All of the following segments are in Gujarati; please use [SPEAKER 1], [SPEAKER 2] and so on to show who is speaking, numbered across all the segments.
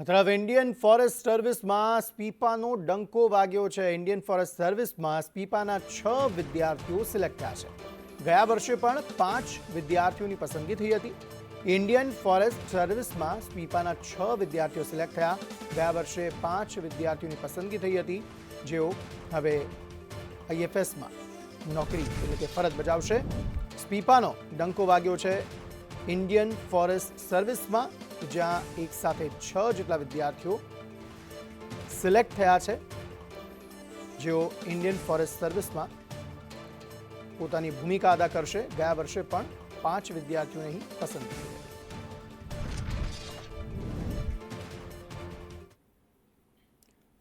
[SPEAKER 1] તરફ ઇન્ડિયન ફોરેસ્ટ સર્વિસમાં સ્પીપાનો ડંકો વાગ્યો છે। ઇન્ડિયન ફોરેસ્ટ સર્વિસમાં સ્પીપાના 6 વિદ્યાર્થીઓ સિલેક્ટ થયા છે। ગયા વર્ષે પણ 5 વિદ્યાર્થીઓની પસંદગી થઈ હતી। ઇન્ડિયન ફોરેસ્ટ સર્વિસમાં સ્પીપાના 6 વિદ્યાર્થીઓ સિલેક્ટ થયા। ગયા વર્ષે 5 વિદ્યાર્થીઓની પસંદગી થઈ હતી, જેઓ હવે આઈએફએસમાં નોકરી એટલે કે ફરજ બજાવશે। સ્પીપાનો ડંકો વાગ્યો છે ઇન્ડિયન ફોરેસ્ટ સર્વિસમાં, જ્યાં એક સાથે 6 જેટલા વિદ્યાર્થીઓ સિલેક્ટ થયા છે, જેઓ ઇન્ડિયન ફોરેસ્ટ સર્વિસમાં પોતાની ભૂમિકા અદા કરશે। ગયા વર્ષે પણ 5 વિદ્યાર્થીઓને અહીં પસંદ કરી।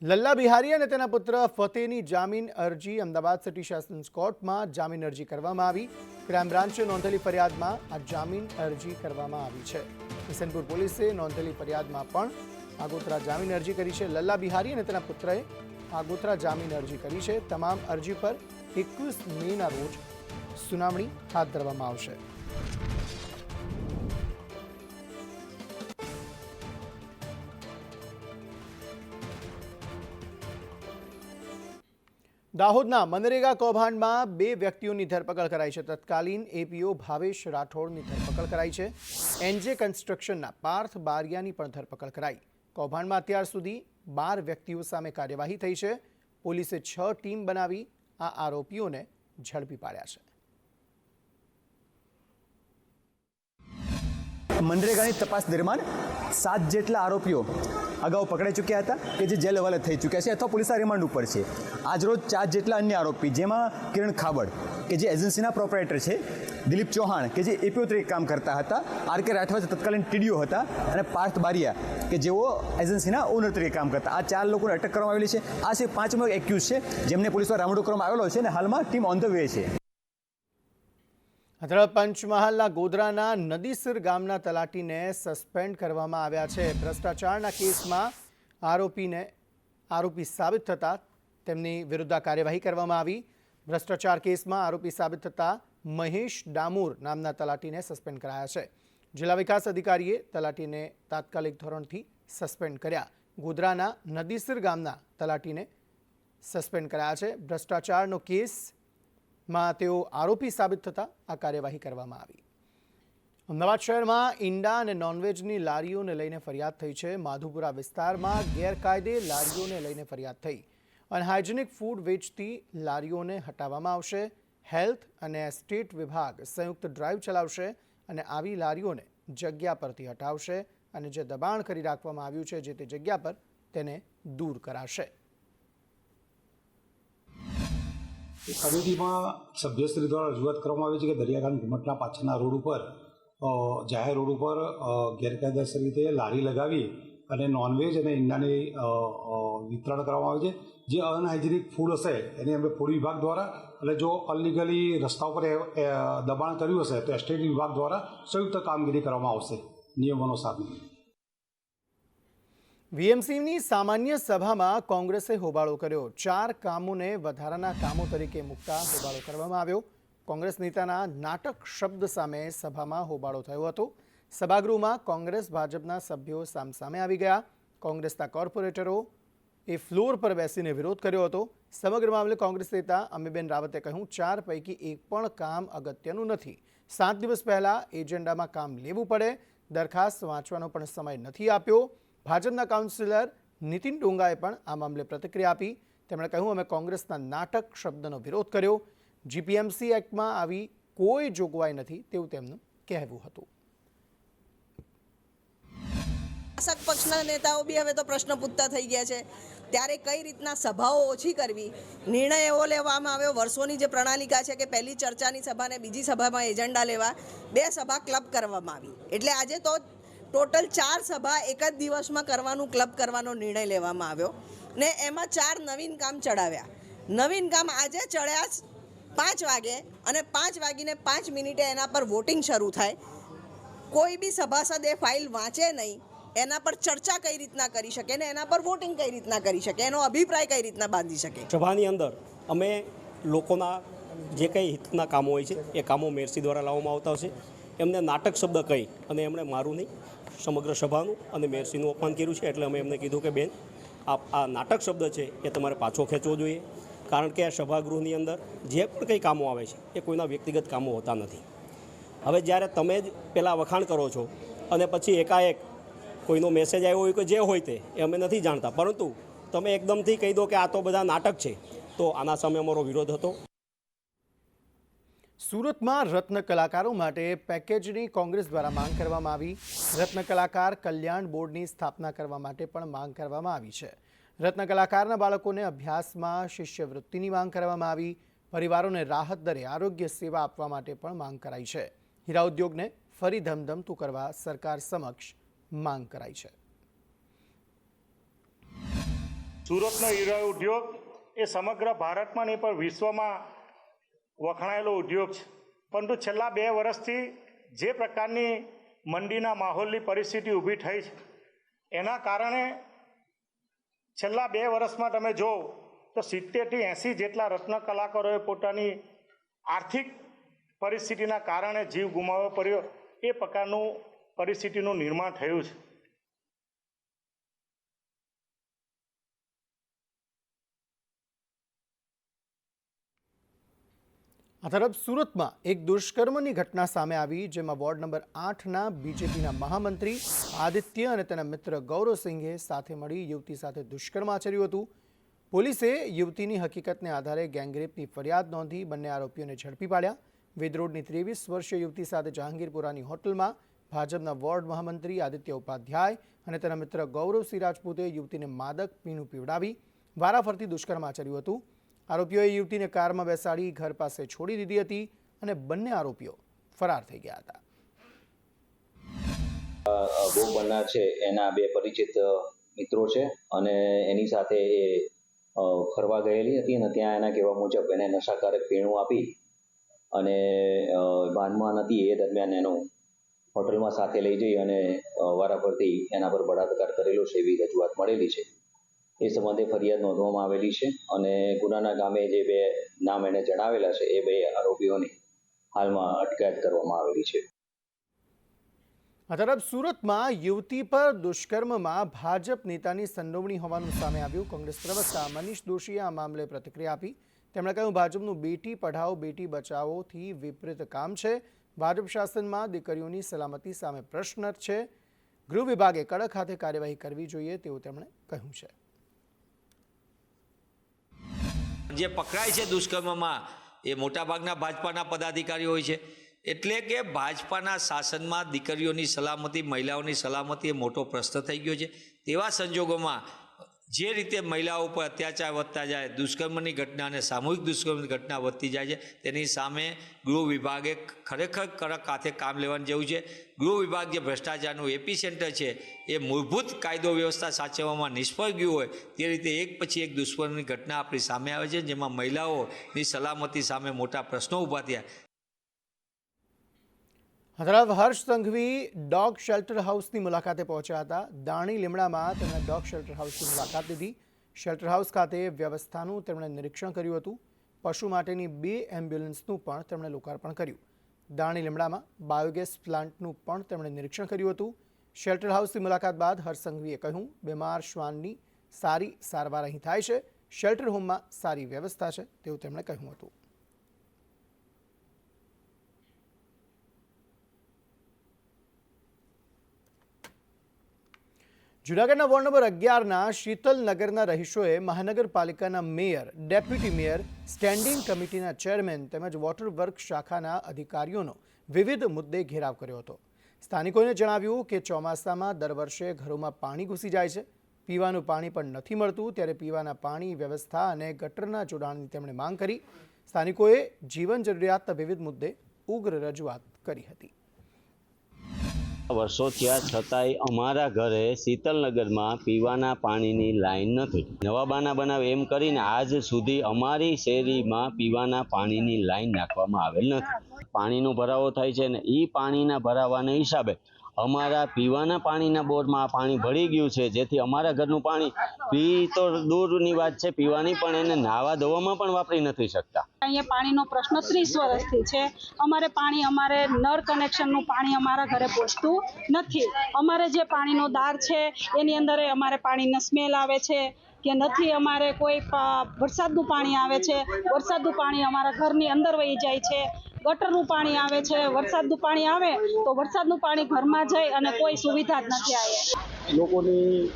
[SPEAKER 1] લલ્લા બિહારી અને તેના પુત્ર ફતેહની જામીન અરજી અમદાવાદ સિટી સેશન્સ કોર્ટમાં જામીન અરજી કરવામાં આવી। ક્રાઇમ બ્રાન્ચે નોંધેલી ફરિયાદમાં આ જામીન અરજી કરવામાં આવી છે। કિશનપુર પોલીસે નોંધેલી ફરિયાદમાં પણ આગોતરા જામીન અરજી કરી છે। લલ્લા બિહારી અને તેના પુત્રએ આગોતરા જામીન અરજી કરી છે। તમામ અરજી પર 21 મેના રોજ સુનાવણી હાથ ધરવામાં આવશે। દાહોદના મનરેગા કૌભાંડમાં 2 વ્યક્તિઓની ધરપકડ કરાઈ છે। તત્કાલીન એપીઓ ભાવેશ રાઠોડની ધરપકડ કરાઈ છે। એનજે કન્સ્ટ્રક્શનના પાર્થ બારિયાની પણ ધરપકડ કરાઈ। કૌભાંડમાં અત્યાર સુધી 12 વ્યક્તિઓ સામે કાર્યવાહી થઈ છે। પોલીસે 6 ટીમ બનાવી આ આરોપીઓને ઝડપી પાડ્યા છે।
[SPEAKER 2] મનરેગાની તપાસ દરમિયાન 7 જેટલા આરોપીઓ અગાઉ પકડાઈ ચૂક્યા હતા કે જે જેલ હવાલે થઈ ચૂક્યા છે અથવા પોલીસના રિમાન્ડ ઉપર છે। આજરોજ 4 જેટલા અન્ય આરોપી, જેમાં કિરણ ખાબડ કે જે એજન્સીના પ્રોપરાઇટર છે, દિલીપ ચૌહાણ કે જે એપીઓ તરીકે કામ કરતા હતા, આર કે રાઠવા જે તત્કાલીન ટીડીઓ હતા, અને પાર્થ બારિયા કે જેઓ એજન્સીના ઓનર તરીકે કામ કરતા, આ 4 લોકોને અટક કરવામાં આવેલી છે। આ છે 5મો એક્યુઝ છે, જેમને પોલીસ દ્વારા રાઉન્ડ કરવામાં આવેલો છે અને હાલમાં ટીમ ઓન ધ વે છે।
[SPEAKER 1] પંચમહાલના ગોધરાના નદીસર ગામના તલાટીને સસ્પેન્ડ કરવામાં આવ્યા છે। ભ્રષ્ટાચારના કેસમાં આરોપી સાબિત થતાં તેમની વિરુદ્ધ કાર્યવાહી કરવામાં આવી। ભ્રષ્ટાચાર કેસમાં આરોપી સાબિત થતાં મહેશ ડામોર નામના તલાટીને સસ્પેન્ડ કરાયા છે। જિલ્લા વિકાસ અધિકારીએ તલાટીને તાત્કાલિક ધોરણથી સસ્પેન્ડ કર્યા। ગોધરાના નદીસર ગામના તલાટીને સસ્પેન્ડ કરાયા છે। ભ્રષ્ટાચારનો કેસમાં તેઓ આરોપી સાબિત થતાં આ કાર્યવાહી કરવામાં આવી। અમદાવાદ શહેરમાં ઈંડા અને નોનવેજની લારીઓને લઈને ફરિયાદ થઈ છે। માધુપુરા વિસ્તારમાં ગેરકાયદે લારીઓને લઈને ફરિયાદ થઈ। અનહાઇજેનિક ફૂડ વેચતી લારીઓને હટાવવામાં આવશે। હેલ્થ અને એસ્ટેટ વિભાગ સંયુક્ત ડ્રાઈવ ચલાવશે અને આવી લારીઓને જગ્યા પરથી હટાવશે અને જે દબાણ કરી રાખવામાં આવ્યું છે જે તે જગ્યા પર તેને દૂર કરાશે।
[SPEAKER 3] કમિટીમાં સભ્યશ્રી દ્વારા રજૂઆત કરવામાં આવી છે કે દરિયાગામ ઘુમટના પાછળના રોડ ઉપર જાહેર રોડ ઉપર ગેરકાયદેસર રીતે લારી લગાવી અને નોનવેજ અને ઈંડાની વિતરણ કરવામાં આવે છે। જે અનહાઇજેનિક ફૂડ હશે એની અમે ફૂડ વિભાગ દ્વારા, અને જો અનલીગલી રસ્તા ઉપર દબાણ કર્યું હશે તો એસ્ટેટ વિભાગ દ્વારા સંયુક્ત કામગીરી કરવામાં આવશે નિયમોનો સામે।
[SPEAKER 1] વીએમસીની સામાન્ય સભામાં કોંગ્રેસે હોબાળો કર્યો। 4 કામોને વધારાના કામો તરીકે મૂકતા હોબાળો કરવામાં આવ્યો। કોંગ્રેસ નેતાના નાટક શબ્દ સામે સભામાં હોબાળો થયો હતો। સભાગૃહમાં કોંગ્રેસ ભાજપના સભ્યો સામસામે આવી ગયા। કોંગ્રેસના કોર્પોરેટરો એ ફ્લોર પર બેસીને વિરોધ કર્યો હતો। સમગ્ર મામલે કોંગ્રેસ નેતા અમીબેન રાવતે કહ્યું, 4 પૈકી એક પણ કામ અગત્યનું નથી। 7 દિવસ પહેલા એજન્ડામાં કામ લેવું પડે, દરખાસ્ત વાંચવાનો પણ સમય નથી આપ્યો। ભાજપના કાઉન્સિલર નીતિન ડોંગાએ પણ આ મામલે પ્રતિક્રિયા આપી। તેમણે કહ્યું, અમે કોંગ્રેસના નાટક શબ્દનો વિરોધ કર્યો। જીપીએમસી એક્ટમાં આવી કોઈ જોગવાઈ નથી તેવું તેમનું કહેવું હતું।
[SPEAKER 4] શાસક પક્ષના નેતાઓ બી હવે તો પ્રશ્ન પૂછતા થઈ ગયા છે, ત્યારે કઈ રીતના સભાઓ ઓછી કરવી, નિર્ણય એવો લેવામાં આવ્યો। વર્ષોની જે પ્રણાલિકા છે કે પહેલી ચર્ચાની સભાને બીજી સભામાં એજન્ડા લેવા, 2 સભા ક્લબ કરવામાં આવી, એટલે આજે તો ટોટલ 4 સભા એક જ દિવસમાં કરવાનું ક્લબ કરવાનો નિર્ણય લેવામાં આવ્યો ને એમાં 4 નવીન કામ ચડાવ્યા। નવીન કામ આજે ચડ્યા 5 વાગે અને 5:05 એના પર વોટિંગ શરૂ થાય। કોઈ બી સભાસદ એ ફાઇલ વાંચે નહીં, એના પર ચર્ચા કઈ રીતના કરી શકે ને એના પર વોટિંગ કઈ રીતના કરી શકે, એનો અભિપ્રાય કઈ રીતના બાંધી શકે।
[SPEAKER 5] સભાની અંદર અમે લોકોના જે કંઈ હિતના કામો હોય છે એ કામો મેરસી દ્વારા લાવવામાં આવતા હશે। એમને નાટક શબ્દ કહી અને એમણે મારું નહીં સમગ્ર સભાનું અને મેયરશ્રીનું અપમાન કર્યું છે. એટલે અમે એમને કીધું કે બેન આ નાટક શબ્દ છે એ તમારે પાછો ખેંચવો જોઈએ, કારણ કે આ સભાગૃહની અંદર જે પણ કંઈ કામો આવે છે એ કોઈના વ્યક્તિગત કામો હોતા નથી. હવે જ્યારે તમે જ પહેલાં વખાણ કરો છો અને પછી એકાએક કોઈનો મેસેજ આવ્યો હોય કે જે હોય તે એ અમે નથી જાણતા, પરંતુ તમે એકદમથી કહી દો કે આ તો બધા નાટક છે, તો આના સામે અમારો વિરોધ હતો.
[SPEAKER 1] સુરતમાં રત્ન કલાકારો માટે પેકેજની કોંગ્રેસ દ્વારા માંગ કરવામાં આવી. રત્ન કલાકાર કલ્યાણ બોર્ડની સ્થાપના કરવા માટે પણ માંગ કરવામાં આવી છે. રત્ન કલાકારના બાળકોને અભ્યાસમાં શિષ્યવૃત્તિની માંગ કરવામાં આવી. પરિવારોને રાહત દરે આરોગ્ય સેવા આપવા માટે પણ માંગ કરાઈ છે. હીરા ઉદ્યોગને ફરી ધમધમતું કરવા સરકાર સમક્ષ માંગ કરાઈ છે.
[SPEAKER 6] સુરતનો હીરા ઉદ્યોગ એ સમગ્ર ભારતમાં નહીં પણ વિશ્વમાં વખણાયેલો ઉદ્યોગ છે, પરંતુ છેલ્લા 2 વર્ષથી જે પ્રકારની મંદીના માહોલની પરિસ્થિતિ ઊભી થઈ છે એના કારણે છેલ્લા 2 વર્ષમાં તમે જો તો 70થી 80 જેટલા રત્ન કલાકારોએ પોતાની આર્થિક પરિસ્થિતિના કારણે જીવ ગુમાવવો પડ્યો. એ પ્રકારનું પરિસ્થિતિનું નિર્માણ થયું છે.
[SPEAKER 1] આ તરફ સુરતમાં એક દુષ્કર્મની ઘટના સામે આવી, જેમાં વોર્ડ નંબર 8ના બીજેપીના મહામંત્રી આદિત્ય અને તેના મિત્ર ગૌરવસિંઘે સાથે મળી યુવતી સાથે દુષ્કર્મ આચર્યું હતું. પોલીસે યુવતીની હકીકતને આધારે ગેંગરેપની ફરિયાદ નોંધી બંને આરોપીઓને ઝડપી પાડ્યા. વેદરોડની 23 વર્ષીય યુવતી સાથે જહાંગીરપુરાની હોટલમાં ભાજપના વોર્ડ મહામંત્રી આદિત્ય ઉપાધ્યાય અને તેના મિત્ર ગૌરવસિંહ રાજપૂતે યુવતીને માદક પીણું પીવડાવી વારાફરતી દુષ્કર્મ આચર્યું હતું. આરોપીઓએ યુવતીને કારમાં બેસાડી ઘર પાસે છોડી દીધી હતી અને બંને આરોપીઓ ફરાર થઈ ગયા હતા.
[SPEAKER 7] ભોગ બનનાર છે એના 2 પરિચિત મિત્રો છે અને એની સાથે એ ફરવા ગયેલી હતી અને ત્યાં એના કહેવા મુજબ એને નશાકારક પીણું આપી અને ભાનમાં નથી એ દરમિયાન એનો હોટલમાં સાથે લઈ જઈ અને વારાફરતી એના પર બળાત્કાર કરેલો છે એવી રજૂઆત મળેલી છે. એ સંબંધે ફરિયાદ નોંધવામાં આવેલી છે અને ગુનાના ગામે જે 2 નામ એણે જણાવેલા છે એ 2 આરોપીઓની હાલમાં અટકાયત કરવામાં આવેલી છે.
[SPEAKER 1] આ તરફ સુરતમાં યુવતી પર દુષ્કર્મમાં ભાજપ નેતાની સંડોવણી હોવાનું સામે આવ્યું. કોંગ્રેસ પ્રવક્તા મનીષ દોશીએ આ મામલે પ્રતિક્રિયા આપી. તેમણે કહ્યું, ભાજપનું બેટી પઢાઓ બેટી બચાવોથી વિપરીત કામ છે. ભાજપ શાસનમાં દીકરીઓની સલામતી સામે પ્રશ્ન છે. ગૃહ વિભાગે કડક હાથે કાર્યવાહી કરવી જોઈએ તેવું તેમણે કહ્યું છે.
[SPEAKER 8] જે પકડાય છે દુષ્કર્મમાં એ મોટાભાગના ભાજપાના પદાધિકારીઓ હોય છે. એટલે કે ભાજપાના શાસનમાં દીકરીઓની સલામતી, મહિલાઓની સલામતી એ મોટો પ્રશ્ન થઈ ગયો છે. તેવા સંજોગોમાં જે રીતે મહિલાઓ પર અત્યાચાર વધતા જાય, દુષ્કર્મની ઘટના અને સામૂહિક દુષ્કર્મની ઘટના વધતી જાય છે, તેની સામે ગૃહ વિભાગે ખરેખર કડક હાથે કામ લેવાની જરૂર છે. ગૃહ વિભાગ જે ભ્રષ્ટાચારનું એપી સેન્ટર છે એ મૂળભૂત કાયદો વ્યવસ્થા સાચવવામાં નિષ્ફળ ગયું હોય તે રીતે એક પછી એક દુષ્કર્મની ઘટના આપણી સામે આવે છે, જેમાં મહિલાઓની સલામતી સામે મોટા પ્રશ્નો ઊભા થયા.
[SPEAKER 1] તરફ હર્ષ સંઘવી ડોગ શેલ્ટર હાઉસની મુલાકાતે પહોંચ્યા હતા. દાણી લીમડામાં તેમણે ડોગ શેલ્ટર હાઉસની મુલાકાત લીધી. શેલ્ટર હાઉસ ખાતે વ્યવસ્થાનું તેમણે નિરીક્ષણ કર્યું હતું. પશુ માટેની 2 એમ્બ્યુલન્સનું પણ તેમણે લોકાર્પણ કર્યું. દાણી લીમડામાં બાયોગેસ પ્લાન્ટનું પણ તેમણે નિરીક્ષણ કર્યું હતું. શેલ્ટર હાઉસની મુલાકાત બાદ હર્ષ સંઘવીએ કહ્યું, બીમાર શ્વાનની સારી સારવાર અહીં થાય છે. શેલ્ટર હોમમાં સારી વ્યવસ્થા છે તેવું તેમણે કહ્યું હતું. જૂનાગઢના વોર્ડ નંબર 11ના શીતલનગરના રહીશોએ મહાનગરપાલિકાના મેયર, ડેપ્યુટી મેયર, સ્ટેન્ડિંગ કમિટીના ચેરમેન તેમજ વોટર વર્ક શાખાના અધિકારીઓનો વિવિધ મુદ્દે ઘેરાવ કર્યો હતો. સ્થાનિકોએ જણાવ્યું કે ચોમાસામાં દર વર્ષે ઘરોમાં પાણી ઘૂસી જાય છે. પીવાનું પાણી પણ નથી મળતું, ત્યારે પીવાના પાણી વ્યવસ્થા અને ગટરના જોડાણની તેમણે માંગ કરી. સ્થાનિકોએ જીવન જરૂરિયાતના વિવિધ મુદ્દે ઉગ્ર રજૂઆત કરી હતી.
[SPEAKER 9] વર્ષો થયા છતાંય અમારા ઘરે શીતલનગરમાં પીવાના પાણીની લાઈન નથી. નવાબાના બનાવ એમ કરીને આજ સુધી અમારી શેરીમાં પીવાના પાણીની લાઈન નાખવામાં આવેલ નથી. પાણીનો ભરાવો થાય છે ને એ પાણીના ભરાવાના હિસાબે અમારા પીવાના પાણીના બોરમાં પાણી ભળી ગયું છે, જેથી અમારા ઘરનું પાણી પી તો દૂરની વાત છે, પીવાની પણ એને નાહવા ધોવામાં પણ વાપરી નથી શકતા.
[SPEAKER 10] અહીંયા પાણીનો પ્રશ્ન 30 વર્ષથી છે. અમારે નળ કનેક્શનનું પાણી અમારા ઘરે પહોંચતું નથી. અમારે જે પાણીનો દાર છે એની અંદર અમારે પાણીની સ્મેલ આવે છે કે નથી. અમારે કોઈ વરસાદનું પાણી આવે છે, વરસાદનું પાણી અમારા ઘરની અંદર વહી જાય છે. ગટરનું પાણી આવે છે, વરસાદનું પાણી આવે તો વરસાદનું પાણી ઘરમાં જાય અને કોઈ સુવિધા જ નથી આવે.
[SPEAKER 11] લોકોની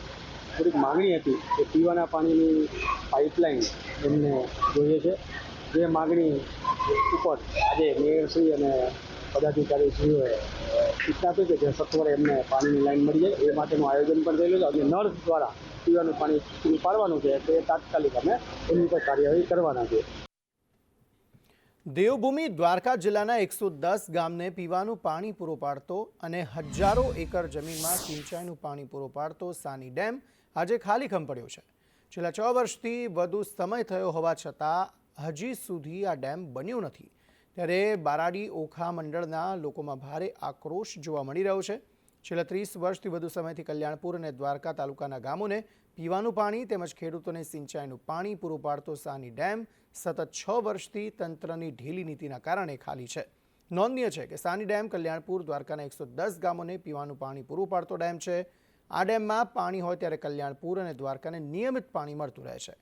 [SPEAKER 11] થોડીક માગણી હતી કે પીવાના પાણીની પાઇપલાઇન એમને જોઈએ છે. જે માગણી ઉપર આજે મેયરશ્રી અને પદાધિકારીશ્રીઓએ સૂચના આપી કે જે સત્વરે એમને પાણીની લાઈન મળી જાય એ માટેનું આયોજન પણ થયેલું છે. અને નળ દ્વારા પીવાનું પાણી પૂરું પાડવાનું છે તો એ તાત્કાલિક અમે એની પર કાર્યવાહી કરવાના છે.
[SPEAKER 1] દેવભૂમિ દ્વારકા જિલ્લાના 110 ગામને પીવાનું પાણી પૂરું પાડતો અને હજારો એકર જમીનમાં સિંચાઈનું પાણી પૂરું પાડતો સાની ડેમ આજે ખાલીખમ પડ્યો છે. છેલ્લા 6 વર્ષથી વધુ સમય થયો હોવા છતાં હજી સુધી આ ડેમ બન્યો નથી. ત્યારે બારાડી ઓખા મંડળના લોકોમાં ભારે આક્રોશ જોવા મળી રહ્યો છે. છેલ્લા 30 વર્ષથી વધુ સમયથી કલ્યાણપુર અને દ્વારકા તાલુકાના ગામોને પીવાનું પાણી તેમજ ખેડૂતોને સિંચાઈનું પાણી પૂરું પાડતો સાની ડેમ સતત 6 વર્ષથી તંત્રની ઢીલી નીતિના કારણે ખાલી છે. નોંધનીય છે કે સાની ડેમ કલ્યાણપુર દ્વારકાના 110 ગામોને પીવાનું પાણી પૂરું પાડતો ડેમ છે. આ ડેમમાં પાણી હોય ત્યારે કલ્યાણપુર અને દ્વારકાને નિયમિત પાણી મળતું રહે છે.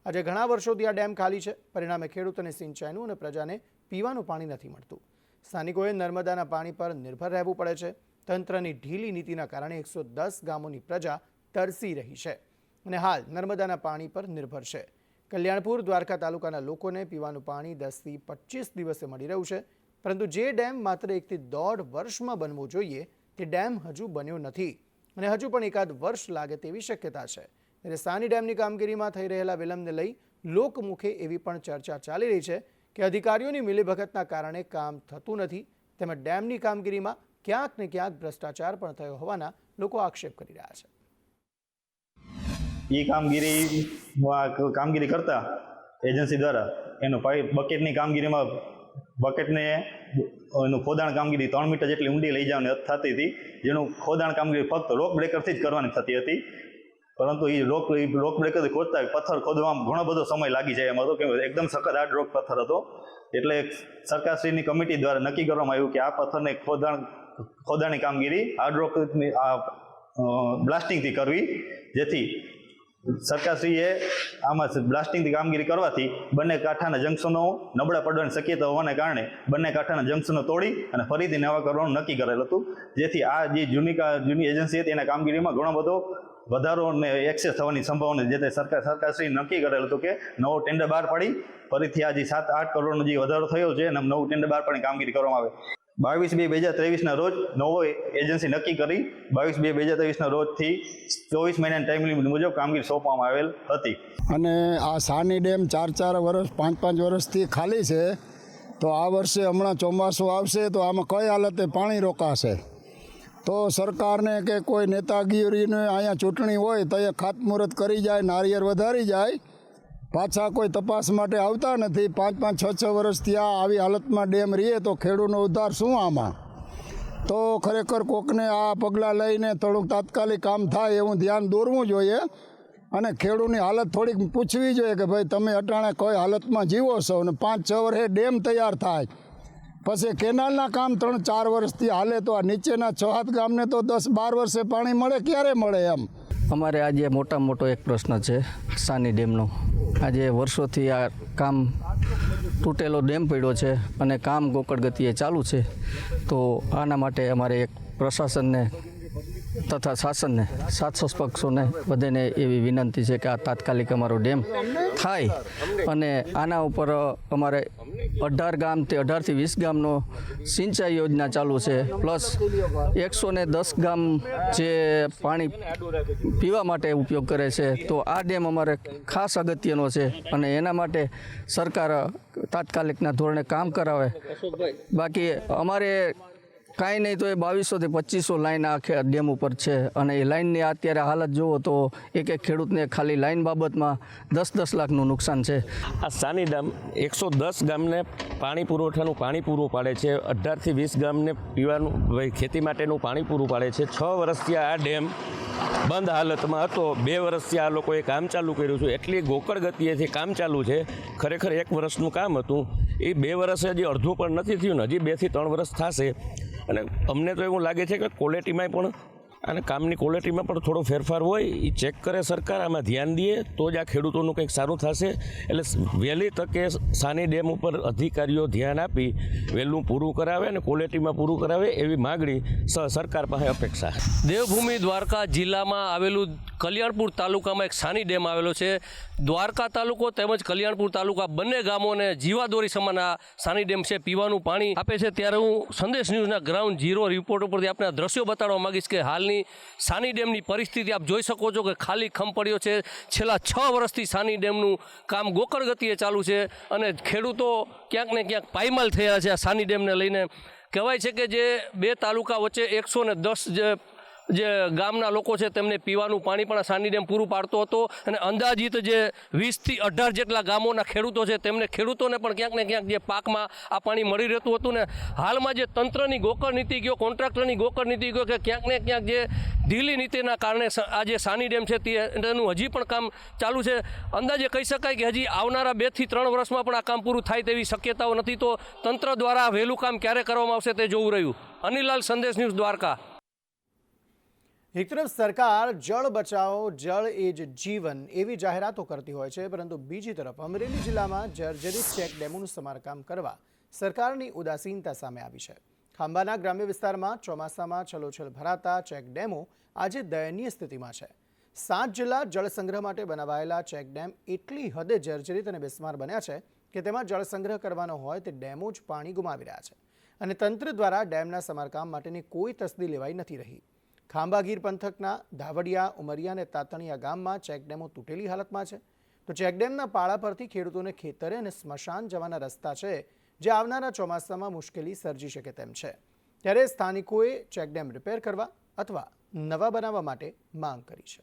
[SPEAKER 1] આજે ઘણા વર્ષોથી આ ડેમ ખાલી છે. પરિણામે ખેડૂતોને સિંચાઈનું અને પ્રજાને પીવાનું પાણી નથી મળતું. સ્થાનિકોએ નર્મદાના પાણી પર નિર્ભર રહેવું પડે છે. તંત્રની ઢીલી નીતિના કારણે 110 ગામોની પ્રજા તરસી રહી છે અને હાલ નર્મદાના પાણી પર નિર્ભર છે. કલ્યાણપુર દ્વારકા તાલુકાના લોકોને પીવાનું પાણી 10 થી 25 દિવસે મળી રહ્યું છે. પરંતુ જે ડેમ માત્ર 1 થી 1.5 વર્ષમાં બનવો જોઈએ તે ડેમ હજુ બન્યો નથી અને હજુ પણ એકાદ વર્ષ લાગે તેવી શક્યતા છે. ત્યારે સાની ડેમની કામગીરીમાં થઈ રહેલા વિલંબને લઈ લોકમુખે એવી પણ ચર્ચા ચાલી રહી છે કે અધિકારીઓની મિલીભગતના કારણે કામ થતું નથી તેમજ ડેમની કામગીરીમાં ક્યાંક ને ક્યાંક ભ્રષ્ટાચાર પણ થયો હોવાના લોકો આક્ષેપ કરી રહ્યા છે.
[SPEAKER 12] એ કામગીરી કરતા એજન્સી દ્વારા એનું બકેટની કામગીરીમાં બકેટને એનું ખોદાણ કામગીરી 3 મીટર જેટલી ઊંડી લઈ જવાની થતી હતી. જેનું ખોદાણ કામગીરી ફક્ત રોક બ્રેકરથી જ કરવાની થતી હતી. પરંતુ એ રોક બ્રેકરથી ખોદતા પથ્થર ખોદવામાં ઘણો બધો સમય લાગી જાય એમ હતો કે એકદમ સખત હાર્ડ રોક પથ્થર હતો. એટલે સરકારશ્રીની કમિટી દ્વારા નક્કી કરવામાં આવ્યું કે આ પથ્થરને ખોદાણની કામગીરી હાર્ડ રોકની બ્લાસ્ટિંગથી કરવી. જેથી સરકારશ્રીએ આમાં બ્લાસ્ટિંગથી કામગીરી કરવાથી બંને કાંઠાના જંકશનો નબળા પડવાની શક્યતા હોવાને કારણે બંને કાંઠાના જંકશનો તોડી અને ફરીથી નવા કરવાનું નક્કી કરેલ હતું. જેથી આ જે જૂની એજન્સી હતી એના કામગીરીમાં ઘણો બધો વધારો અને એક્સેસ થવાની સંભાવના જે સરકારશ્રી નક્કી કરેલ હતું કે નવો ટેન્ડર બહાર પાડી ફરીથી આ જે 7-8 કરોડનો જે વધારો થયો છે અને નવું ટેન્ડર બહાર પાડી કામગીરી કરવામાં આવે. 22/2/2023ના રોજ નવો એજન્સી નક્કી કરી 22/2/2023ના રોજથી 24 મહિનાની ટાઈમ લિમિટ મુજબ કામગીરી સોંપવામાં આવેલ હતી.
[SPEAKER 13] અને આ સાની ડેમ 4-4 વર્ષ 5-5 વર્ષથી ખાલી છે. તો આ વર્ષે હમણાં ચોમાસું આવશે તો આમાં કઈ હાલતે પાણી રોકાશે. તો સરકારને કે કોઈ નેતાગીરીને અહીંયા ચૂંટણી હોય તો એ ખાતમુહૂર્ત કરી જાય, નારિયેળ વધારી જાય, પાછા કોઈ તપાસ માટે આવતા નથી. 5-5, 6-6 વર્ષથી આવી હાલતમાં ડેમ રહીએ તો ખેડૂતનો ઉદ્ધાર શું આમાં? તો ખરેખર કોકને આ પગલાં લઈને થોડુંક તાત્કાલિક કામ થાય એવું ધ્યાન દોરવું જોઈએ અને ખેડૂતની હાલત થોડીક પૂછવી જોઈએ કે ભાઈ તમે અટાણે કઈ હાલતમાં જીવો છો. અને 5-6 વર્ષે ડેમ તૈયાર થાય પછી કેનાલના કામ 3-4 વર્ષથી હાલે તો આ નીચેના 6-7 ગામને તો 10-12 વર્ષે પાણી મળે ક્યારે મળે એમ.
[SPEAKER 14] અમારે આજે મોટો એક પ્રશ્ન છે સાની ડેમનો. આજે વર્ષોથી આ કામ તૂટેલો ડેમ પડ્યો છે અને કામ ગોકળ ગતિએ ચાલુ છે. તો આના માટે અમારે એક પ્રશાસનને તથા શાસનને 7 પક્ષોને બધાને એવી વિનંતી છે કે આ તાત્કાલિક અમારો ડેમ થાય અને આના ઉપર અમારે 18 ગામથી 20 ગામનો સિંચાઈ યોજના ચાલુ છે. પ્લસ 110 ગામ જે પાણી પીવા માટે ઉપયોગ કરે છે. તો આ ડેમ અમારે ખાસ અગત્યનો છે અને એના માટે સરકાર તાત્કાલિકના ધોરણે કામ કરાવે. બાકી અમારે કાંઈ નહીં તો એ 2200 થી 2500 લાઈન આખે ડેમ ઉપર છે અને એ લાઈનની અત્યારે હાલત જુઓ તો એક ખેડૂતને ખાલી લાઈન બાબતમાં 10-10 લાખનું નુકસાન છે.
[SPEAKER 15] આ સાની ડેમ 110 ગામને પાણી પુરવઠાનું પાણી પૂરું પાડે છે, 18 થી 20 ગામને પીવાનું ખેતી માટેનું પાણી પૂરું પાડે છે. 6 વર્ષથી આ ડેમ બંધ હાલતમાં હતો. 2 વર્ષથી આ લોકોએ કામ ચાલુ કર્યું છે. એટલી ગોકળ ગતિએથી કામ ચાલુ છે. ખરેખર 1 વર્ષનું કામ હતું, એ 2 વર્ષે હજી અડધું પણ નથી થયું ને, હજી 2 થી 3 વર્ષ થશે. અને અમને તો એવું લાગે છે કે ક્વોલિટીમાં પણ અને કામની ક્વોલિટીમાં પણ થોડો ફેરફાર હોય, એ ચેક કરે સરકાર, આમાં ધ્યાન દે તો જ આ ખેડૂતોનું કંઈક સારું થશે. એટલે વહેલી તકે સાની ડેમ ઉપર અધિકારીઓ ધ્યાન આપી વહેલું પૂરું કરાવે અને ક્વોલિટીમાં પૂરું કરાવે એવી માગણી સરકાર પાસે અપેક્ષા.
[SPEAKER 16] દેવભૂમિ દ્વારકા જિલ્લામાં આવેલું કલ્યાણપુર તાલુકામાં એક સાની ડેમ આવેલો છે. દ્વારકા તાલુકો તેમજ કલ્યાણપુર તાલુકા બંને ગામોને જીવાદોરી સમાન આ સાની ડેમ છે, પીવાનું પાણી આપે છે. ત્યારે હું સંદેશ ન્યૂઝના ગ્રાઉન્ડ ઝીરો રિપોર્ટ ઉપરથી આપણે દ્રશ્યો બતાડવા માંગીશ કે હાલની સાની ડેમની પરિસ્થિતિ આપ જોઈ શકો છો કે ખાલી ખમ પડ્યો છે. છેલ્લા 6 વર્ષથી સાની ડેમનું કામ ગોકળ ગતિએ ચાલુ છે અને ખેડૂતો ક્યાંક ને ક્યાંક પાયમાલ થયા છે આ સાની ડેમને લઈને. કહેવાય છે કે જે 2 તાલુકા વચ્ચે 110 જે ગામના લોકો છે તેમને પીવાનું પાણી પણ સાની ડેમ પૂરું પાડતો હતો અને અંદાજિત જે 20 થી 18 જેટલા ગામોના ખેડૂતો છે તેમને ખેડૂતોને પણ ક્યાંક ને ક્યાંક જે પાકમાં આ પાણી મળી રહેતું હતું. ને હાલમાં જે તંત્રની ગોકળ નીતિ ગયો, કોન્ટ્રાક્ટરની ગોકળ નીતિ ગયો કે ક્યાંક ને ક્યાંક જે ઢીલી નીતિના કારણે આ જે સાની ડેમ છે તેનું હજી પણ કામ ચાલુ છે. અંદાજે કહી શકાય કે હજી આવનારા 2 થી 3 વર્ષમાં પણ આ કામ પૂરું થાય તેવી શક્યતાઓ નથી. તો તંત્ર દ્વારા વહેલું કામ ક્યારે કરવામાં આવશે તે જોવું રહ્યું. અનિલાલ, સંદેશ ન્યૂઝ, દ્વારકા.
[SPEAKER 1] એક તરફ સરકાર જળ બચાવો જળ એ જ જીવન એવી જાહેરાતો કરતી હોય છે, પરંતુ બીજી તરફ અમરેલી જિલ્લામાં જર્જરિત ચેક ડેમોનું સમારકામ કરવા સરકારની ઉદાસીનતા સામે આવી છે. ખાંભાના ગ્રામ્ય વિસ્તારમાં ચોમાસામાં છલોછલ ભરાતા ચેક ડેમો આજે દયનીય સ્થિતિમાં છે. 7 જિલ્લા જળસંગ્રહ માટે બનાવાયેલા ચેક ડેમ એટલી હદે જર્જરિત અને બિસ્માર બન્યા છે કે તેમાં જળસંગ્રહ કરવાનો હોય તે ડેમો જ પાણી ગુમાવી રહ્યા છે અને તંત્ર દ્વારા ડેમના સમારકામ માટેની કોઈ તસ્દી લેવાઈ નથી રહી. ખાંભા ગીર પંથકના ધાવડિયા, ઉમરિયા અને તાતણિયા ગામમાં ચેકડેમો તૂટેલી હાલતમાં છે. તો ચેકડેમના પાળા પરથી ખેડૂતોને ખેતરે અને સ્મશાન જવાના રસ્તા છે, જે આવનારા ચોમાસામાં મુશ્કેલી સર્જી શકે તેમ છે. ત્યારે સ્થાનિકોએ ચેકડેમ રિપેર કરવા અથવા નવા બનાવવા માટે માંગ કરી છે.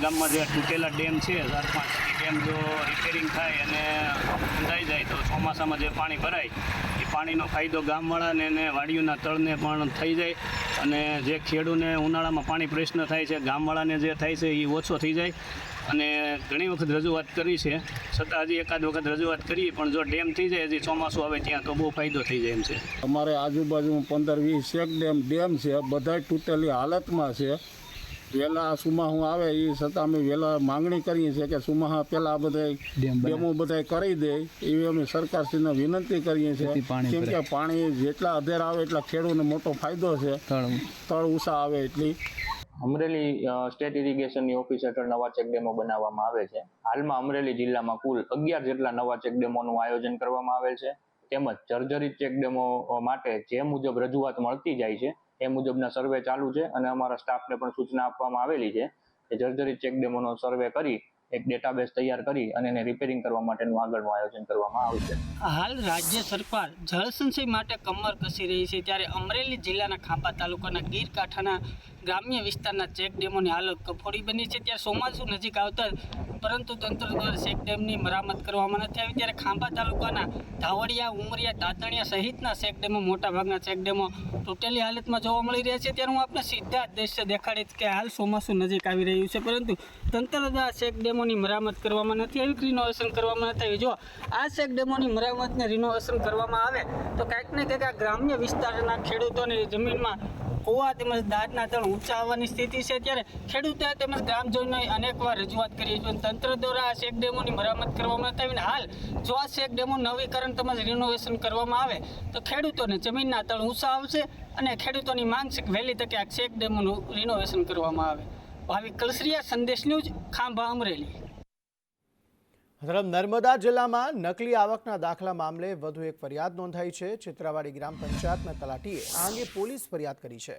[SPEAKER 17] ગામમાં જે તૂટેલા ડેમ છે 4-5 ડેમ જો રિપેરિંગ થાય અને બંધાઈ જાય તો ચોમાસામાં જે પાણી ભરાય એ પાણીનો ફાયદો ગામવાળાને અને વાડીઓના તળને પણ થઈ જાય અને જે ખેડૂને ઉનાળામાં પાણી પ્રશ્ન થાય છે ગામવાળાને જે થાય છે એ ઓછો થઈ જાય. અને ઘણી વખત રજૂઆત કરી છે, છતાં હજી એકાદ વખત રજૂઆત કરી પણ જો ડેમ થઈ જાય હજી ચોમાસું આવે ત્યાં તો બહુ ફાયદો થઈ જાય એમ છે.
[SPEAKER 13] અમારે આજુબાજુ 15-20 ચેક ડેમ છે, બધા તૂટેલી હાલતમાં છે. વહેલા સુમાહું આવે એ છતાં અમે વહેલા માંગણી કરીએ છીએ કે સુમાહા પહેલાં આ બધા ડેમો બધા કરી દે એવી અમે સરકારશ્રીને વિનંતી કરીએ છીએ. કેમ કે પાણી જેટલા અધેર આવે એટલા ખેડૂતને મોટો ફાયદો છે, તળ ઊંચા આવે એટલી.
[SPEAKER 7] અમરેલી સ્ટેટ ઇરિગેશનની ઓફિસ હેઠળ નવા ચેકડેમો બનાવવામાં આવે છે. હાલમાં અમરેલી જિલ્લામાં કુલ 11 જેટલા નવા ચેકડેમોનું આયોજન કરવામાં આવેલ છે. તેમજ જર્જરિત ચેકડેમો માટે જે મુજબ રજૂઆત મળતી જાય છે એ મુજબના સર્વે ચાલુ છે અને અમારા સ્ટાફને પણ સૂચના આપવામાં આવેલી છે કે જર્જરિત ચેકડેમોનો સર્વે કરી એક ડેટાબેઝ તૈયાર કરી અને એને રિપેરિંગ કરવા માટેનું આગળનું આયોજન કરવામાં આવશે.
[SPEAKER 18] હાલ રાજ્ય સરકાર જળ સંચય માટે કમર કસી રહી છે, ત્યારે અમરેલી જિલ્લાના ખાંભા તાલુકાના ગીર કાંઠાના ગ્રામ્ય વિસ્તારના ચેક ડેમોની હાલત કફોડી બની છે. ત્યારે ચોમાસું નજીક આવતા પરંતુ તંત્ર દ્વારા ચેક ડેમની મરામત કરવામાં નથી આવી. ત્યારે ખાંભા તાલુકાના ધાવડિયા, ઉમરિયા, તાતણિયા સહિતના ચેક ડેમો, મોટાભાગના ચેક ડેમો તૂટેલી હાલતમાં જોવા મળી રહ્યા છે. ત્યારે હું આપણે સીધા જ દ્રશ્ય દેખાડીશ કે હાલ ચોમાસું નજીક આવી રહ્યું છે, પરંતુ તંત્ર દ્વારા ચેક ડેમોની મરામત કરવામાં નથી આવી, રિનોવેશન કરવામાં નથી આવી. જો આ ચેક ડેમોની મરામતને રિનોવેશન કરવામાં આવે તો કંઈક ને કંઈક આ ગ્રામ્ય વિસ્તારના ખેડૂતોની જમીનમાં કુવા તેમજ દાળના તળ ઊંચા આવવાની સ્થિતિ છે. ત્યારે ખેડૂતો તેમજ ગ્રામજનોએ અનેકવાર રજૂઆત કરી છે. તંત્ર દ્વારા આ ચેક ડેમોની મરામત કરવામાં નથી આવીને હાલ જો આ ચેક ડેમો નવીકરણ તેમજ રિનોવેશન કરવામાં આવે તો ખેડૂતોને જમીનના તળ ઊંચા આવશે અને ખેડૂતોની માંગ છે કે વહેલી તકે આ ચેક ડેમોનું રિનોવેશન કરવામાં આવે. ભાવિક કલસરિયા, સંદેશ ન્યૂઝ, ખાંભા, અમરેલી.
[SPEAKER 1] નર્મદા જિલ્લામાં નકલી આવકના દાખલા મામલે વધુ એક ફરિયાદ નોંધાઈ છે. ચિત્રાવાડી ગ્રામ પંચાયતના તલાટીએ આ અંગે પોલીસ ફરિયાદ કરી છે.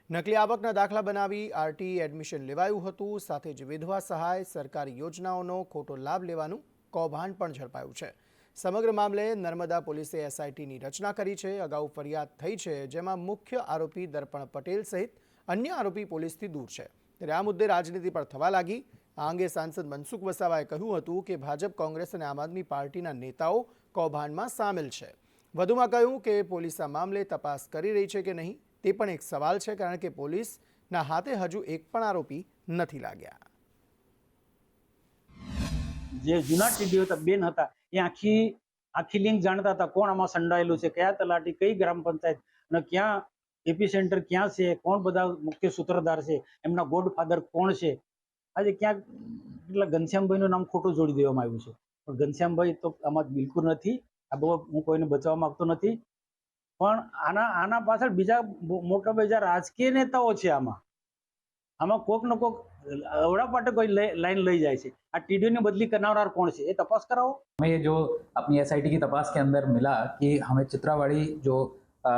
[SPEAKER 1] નકલી આવકના દાખલા બનાવી આરટી એડમિશન લેવાયું હતું, સાથે જ વિધવા સહાય, સરકારી યોજનાઓનો ખોટો લાભ લેવાનું કૌભાંડ પણ ઝડપાયું છે. સમગ્ર મામલે નર્મદા પોલીસે એસઆઈટીની રચના કરી છે. અગાઉ ફરિયાદ થઈ છે, જેમાં મુખ્ય આરોપી દર્પણ પટેલ સહિત અન્ય આરોપી પોલીસથી દૂર છે. ત્યારે આ મુદ્દે રાજનીતિ પણ થવા લાગી. આ અંગે સાંસદ મનસુખ વસાવાએ કહ્યું હતું કે ભાજપ, કોંગ્રેસ અને આમ આદમી પાર્ટીના નેતાઓ કૌભાંડમાં સામેલ છે. વધુમાં કહ્યું કે પોલીસ આ મામલે તપાસ કરી રહી છે કે નહીં તે પણ એક સવાલ છે, કારણ કે પોલીસના હાથે હજુ એક પણ આરોપી નથી લાગ્યા.
[SPEAKER 19] જે જૂના ટીડીઓ હતા, બેન હતા, એ આખી લિંક જાણતા હતા, કોણ આમાં સંડાયેલું છે, કયા તલાટી, કઈ ગ્રામ પંચાયત અને ક્યાં એપી સેન્ટર ક્યાં છે, કોણ બધા મુખ્ય સૂત્રધાર છે, એમના ગોડફાધર કોણ છે. આજે ક્યાંક એટલા ઘનશ્યામભાઈનું નામ ખોટું જોડી દેવામાં આવ્યું છે, પણ ઘનશ્યામભાઈ તો આમાં બિલકુલ નથી. આ બહુ હું કોઈને બચાવવા માંગતો નથી, પણ આના પાછળ બીજા મોટા બીજા રાજકીય નેતાઓ છે. આમાં કોક ને કોક અવડા પાટે કોઈ लाइन લઈ જાય છે. આ ટીડીઓની બદલી કરનાર कौन છે, એ तपास कराओ.
[SPEAKER 20] हमें जो अपनी एसआईटी की तपास के अंदर मिला कि हमें चित्रावाड़ी जो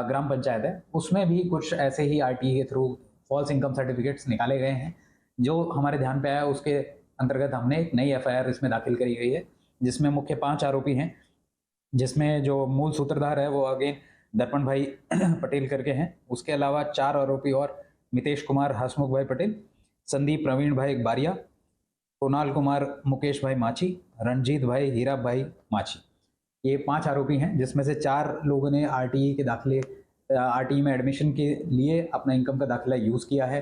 [SPEAKER 20] ग्राम पंचायत है उसमें भी कुछ ऐसे ही आरटीई के थ्रू फॉल्स इनकम सर्टिफिकेट्स निकाले गए हैं. जो हमारे ध्यान पे आया उसके अंतर्गत हमने एक नई एफआईआर इसमें दाखिल करी गई है, जिसमें मुख्य 5 आरोपी हैं, जिसमें जो मूल सूत्रधार है वो अगेन दर्पण भाई पटेल करके हैं. उसके अलावा 4 आरोपी और मितेश कुमार हसमुख भाई पटेल, संदीप प्रवीण भाई बारिया, कुणाल कुमार मुकेश भाई माची, रणजीत भाई हीरा भाई माची, ये 5 आरोपी हैं, जिसमें से 4 लोगों ने आरटीई में एडमिशन के लिए अपना इनकम का दाखिला यूज किया है.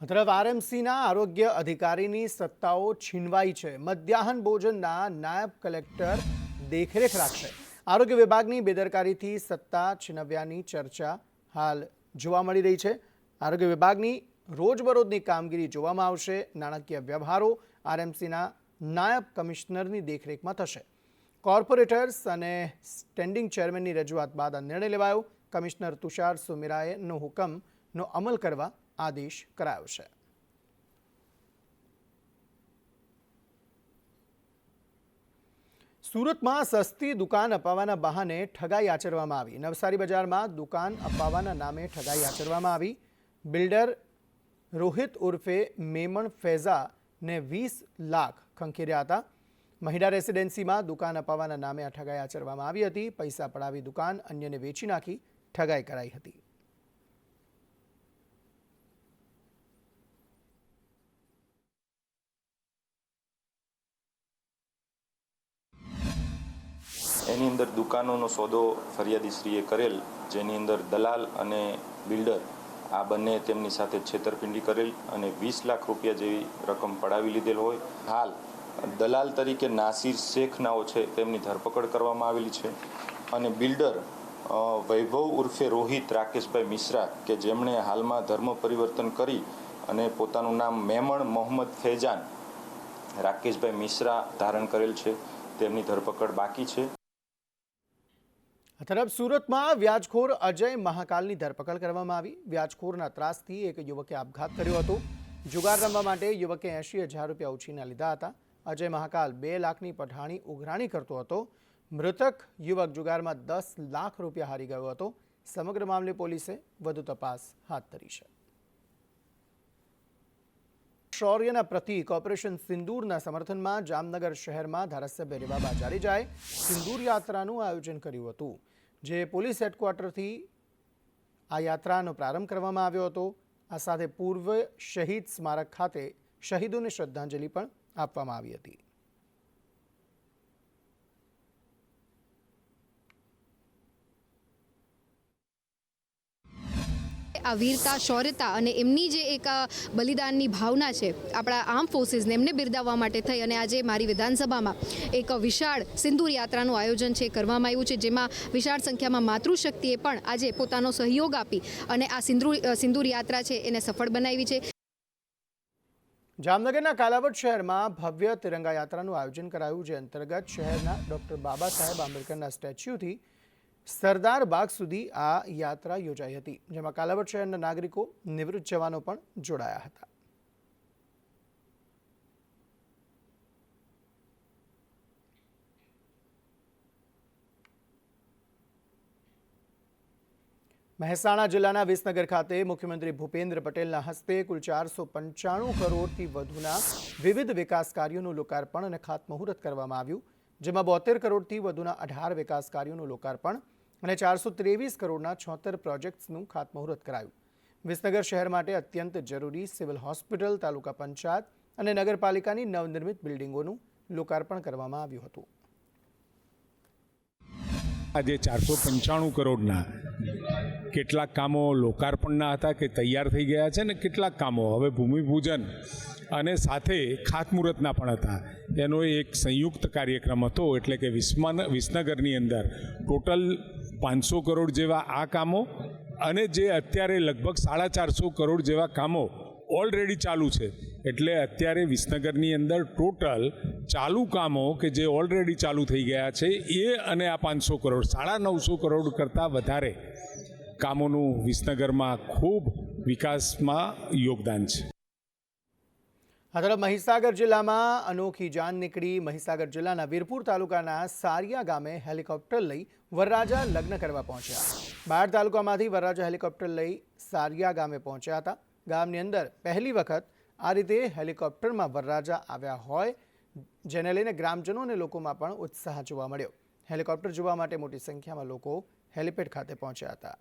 [SPEAKER 1] તરફ આરએમસીના આરોગ્ય અધિકારીની સત્તાઓ છીનવાઈ છે. મધ્યાહન ભોજનના નાયબ કલેક્ટર દેખરેખ રાખશે. આરોગ્ય વિભાગની બેદરકારીથી સત્તા છીનવ્યાની ચર્ચા હાલ જોવા મળી રહી છે. આરોગ્ય વિભાગની રોજબરોજની કામગીરી જોવામાં આવશે. નાણાકીય વ્યવહારો આરએમસીના નાયબ કમિશનરની દેખરેખમાં થશે. કોર્પોરેટર્સ અને સ્ટેન્ડિંગ ચેરમેનની રજૂઆત બાદ આ નિર્ણય લેવાયો. કમિશનર તુષાર સુમેરાનો હુકમનો અમલ કરવા આદેશ કરાયો છે. સુરતમાં સસ્તી દુકાન અપાવવાના બહાને ઠગાઈ આચરવામાં આવી. નવસારી બજારમાં દુકાન અપાવવાના નામે ઠગાઈ આચરવામાં આવી. બિલ્ડર રોહિત ઉર્ફે મેમણ ફૈઝાને 20 લાખ ખંખેર્યા હતા. મહિડા રેસિડેન્સીમાં દુકાન અપાવવાના નામે આ ઠગાઈ આચરવામાં આવી હતી. પૈસા પડાવી દુકાન અન્યને વેચી નાખી ઠગાઈ કરાઈ હતી.
[SPEAKER 21] એની અંદર દુકાનોનો સોદો ફરિયાદીશ્રીએ કરેલ, જેની અંદર દલાલ અને બિલ્ડર આ બંને તેમની સાથે છેતરપિંડી કરેલ અને 20 લાખ રૂપિયા જેવી રકમ પડાવી લીધેલ હોય. હાલ દલાલ તરીકે નાસિર શેખ નાઓ છે, તેમની ધરપકડ કરવામાં આવેલી છે. અને બિલ્ડર વૈભવ ઉર્ફે રોહિત રાકેશભાઈ મિશ્રા, કે જેમણે હાલમાં ધર્મ પરિવર્તન કરી અને પોતાનું નામ મેમણ મોહમ્મદ ફૈજાન રાકેશભાઈ મિશ્રા ધારણ કરેલ છે, તેમની ધરપકડ બાકી છે.
[SPEAKER 1] તરફ સુરતમાં વ્યાજખોર અજય મહાકાલની ધરપકડ કરવામાં આવી. વ્યાજખોરના ત્રાસથી એક યુવકે આપઘાત કર્યો હતો. જુગાર રમવા માટે યુવકે 80,000 રૂપિયા ઉછીના લીધા હતા. અજય મહાકાલ 2 લાખની પઠાણી ઉઘરાણી કરતો હતો. મૃતક યુવક જુગારમાં 10 લાખ રૂપિયા હારી ગયો હતો. સમગ્ર મામલે પોલીસે વધુ તપાસ હાથ ધરી છે. શૌર્યના પ્રતીક ઓપરેશન સિંદૂરના સમર્થનમાં જામનગર શહેરમાં ધારાસભ્ય રેવાબા જાડેજાએ સિંદૂર યાત્રાનું આયોજન કર્યું હતું, જે પોલીસ હેડક્વાર્ટરથી આ યાત્રાનો પ્રારંભ કરવામાં આવ્યો હતો. આ સાથે પૂર્વ શહીદ સ્મારક ખાતે શહીદોને શ્રદ્ધાંજલિ પણ આપવામાં આવી હતી.
[SPEAKER 22] આ વીરતા, શૌર્યતા અને એમની જે એક બલિદાનની ભાવના છે આપણા આર્મ ફોર્સીસને, એમને બિરદાવવા માટે થઈ અને આજે મારી વિધાનસભામાં એક વિશાળ સિંદૂર યાત્રાનું આયોજન છે કરવામાં આવ્યું છે, જેમાં વિશાળ સંખ્યામાં માતૃશક્તિએ પણ આજે પોતાનો સહયોગ આપી અને આ સિંદૂર યાત્રા છે એને સફળ બનાવી છે.
[SPEAKER 1] જામનગરના કાલાવડ શહેરમાં ભવ્ય તિરંગા યાત્રાનું આયોજન કરાયું, જે અંતર્ગત શહેરના ડૉક્ટર બાબા સાહેબ આંબેડકરના સ્ટેચ્યુથી સરદાર બાગ સુધી આ યાત્રા યોજાઈ હતી, જેમાં કાલાવડ શહેરના નાગરિકો, નિવૃત્ત જવાનો પણ જોડાયા હતા. મહેસાણા જિલ્લાના વિસનગર ખાતે મુખ્યમંત્રી ભૂપેન્દ્ર પટેલના હસ્તે કુલ 495 કરોડથી વધુના વિવિધ વિકાસ કાર્યોનું લોકાર્પણ અને ખાતમુહૂર્ત કરવામાં આવ્યું. જેમાં 72 કરોડથી વધુના 18 વિકાસ કાર્યોનું લોકાર્પણ અને 423 કરોડના 76 પ્રોજેક્ટ્સનું ખાતમુહૂર્ત કરાયું. વિસનગર શહેર માટે અત્યંત જરૂરી સિવિલ હોસ્પિટલ, તાલુકા પંચાયત અને નગરપાલિકાની નવનિર્મિત બિલ્ડિંગોનું લોકાર્પણ કરવામાં આવ્યું હતું.
[SPEAKER 2] આજે 495 કરોડના કેટલાક કામો લોકાર્પણના હતા કે તૈયાર થઈ ગયા છે, ને કેટલાક કામો હવે ભૂમિપૂજન અને સાથે ખાતમુહૂર્તના પણ હતા. એનો એક સંયુક્ત કાર્યક્રમ હતો. એટલે કે વિસનગરની અંદર ટોટલ 500 કરોડ જેવા આ કામો અને જે અત્યારે લગભગ 450 કરોડ જેવા કામો ઓલરેડી ચાલુ છે. એટલે અત્યારે વિસનગરની અંદર ટોટલ ચાલુ કામો કે જે ઓલરેડી ચાલુ થઈ ગયા છે એ અને આ 500 કરોડ 950 કરોડ કરતાં વધારે કામોનું વિસનગરમાં ખૂબ વિકાસમાં યોગદાન છે.
[SPEAKER 1] આ તરફ મહીસાગર જિલ્લામાં અનોખી જાન નીકળી. મહીસાગર જિલ્લાના વીરપુર તાલુકાના સારિયા ગામે હેલિકોપ્ટર લઈ વરરાજા લગ્ન કરવા પહોંચ્યા. બાયડ તાલુકામાંથી વરરાજા હેલિકોપ્ટર લઈ સારિયા ગામે પહોંચ્યા હતા. ગામની અંદર પહેલી વખત આ રીતે હેલિકોપ્ટરમાં વરરાજા આવ્યા હોય, જેને લઈને ગ્રામજનો અને લોકોમાં પણ ઉત્સાહ જોવા મળ્યો. હેલિકોપ્ટર જોવા માટે મોટી સંખ્યામાં લોકો હેલિપેડ ખાતે પહોંચ્યા હતા.